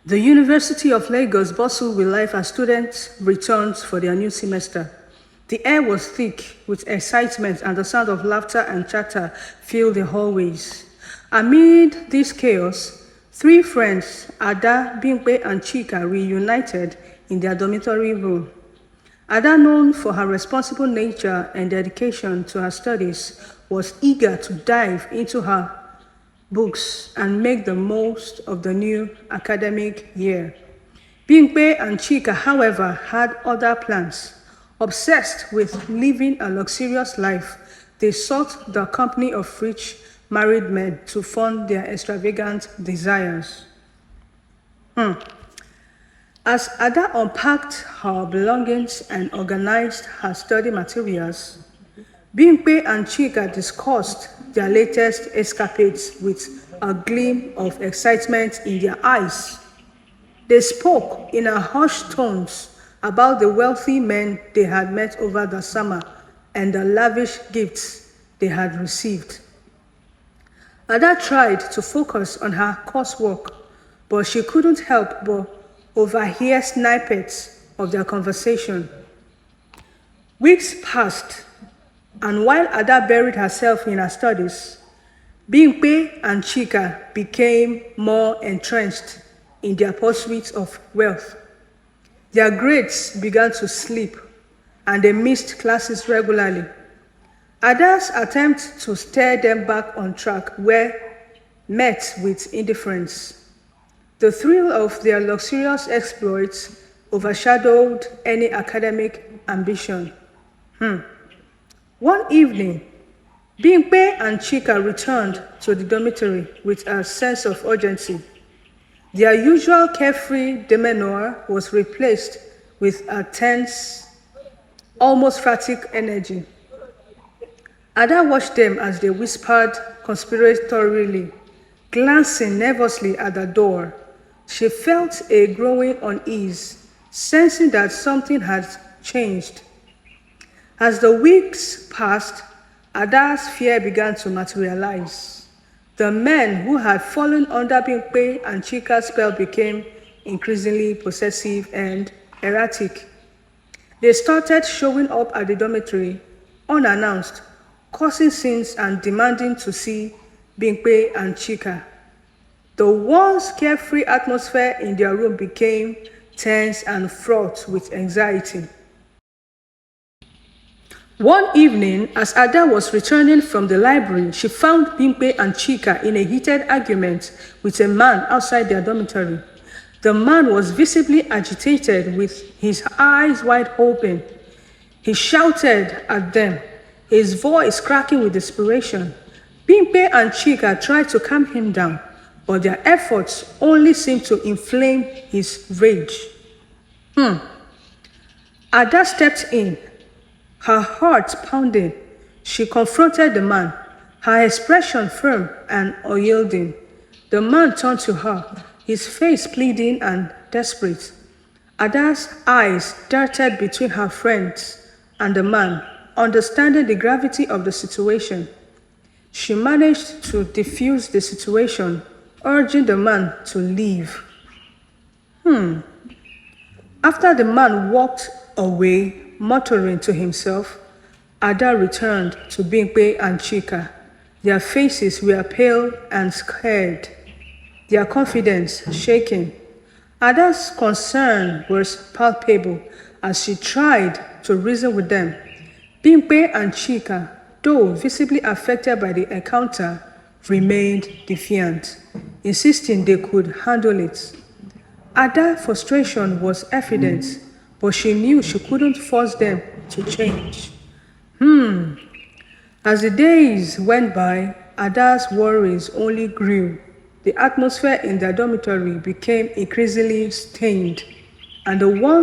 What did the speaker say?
The University of Lagos bustled with life as students returned for their new semester. The air was thick with excitement and the sound of laughter and chatter filled the hallways. Amid this chaos, three friends, Ada, Bimpe and Chika, reunited in their dormitory room. Ada, known for her responsible nature and dedication to her studies, was eager to dive into her books and make the most of the new academic year. Bimpe and Chika, however, had other plans. Obsessed with living a luxurious life, they sought the company of rich married men to fund their extravagant desires. As Ada unpacked her belongings and organized her study materials, Bimpe and Chika discussed their latest escapades with a gleam of excitement in their eyes. They spoke in a hushed tones about the wealthy men they had met over the summer and the lavish gifts they had received. Ada tried to focus on her coursework, but she couldn't help but overhear snippets of their conversation. Weeks passed, and while Ada buried herself in her studies, Bimpe and Chika became more entrenched in their pursuit of wealth. Their grades began to slip, and they missed classes regularly. Ada's attempt to steer them back on track were met with indifference. The thrill of their luxurious exploits overshadowed any academic ambition. One evening, Bimpe and Chika returned to the dormitory with a sense of urgency. Their usual carefree demeanor was replaced with a tense, almost frantic energy. Ada watched them as they whispered conspiratorially, glancing nervously at the door. She felt a growing unease, sensing that something had changed. As the weeks passed, Ada's fear began to materialize. The men who had fallen under Bimpe and Chika's spell became increasingly possessive and erratic. They started showing up at the dormitory unannounced, causing scenes and demanding to see Bimpe and Chika. The once carefree atmosphere in their room became tense and fraught with anxiety. One evening, as Ada was returning from the library, she found Bimpe and Chika in a heated argument with a man outside their dormitory. The man was visibly agitated with his eyes wide open. He shouted at them, his voice cracking with desperation. Bimpe and Chika tried to calm him down, but their efforts only seemed to inflame his rage. Ada stepped in, her heart pounding. She confronted the man, her expression firm and unyielding. The man turned to her, his face pleading and desperate. Ada's eyes darted between her friends and the man, understanding the gravity of the situation. She managed to defuse the situation, urging the man to leave. After the man walked away, muttering to himself, Ada returned to Bimpe and Chika. Their faces were pale and scared, their confidence shaking. Ada's concern was palpable as she tried to reason with them. Bimpe and Chika, though visibly affected by the encounter, remained defiant, insisting they could handle it. Ada's frustration was evident, but she knew she couldn't force them to change. As the days went by, Ada's worries only grew. The atmosphere in their dormitory became increasingly strained, and the one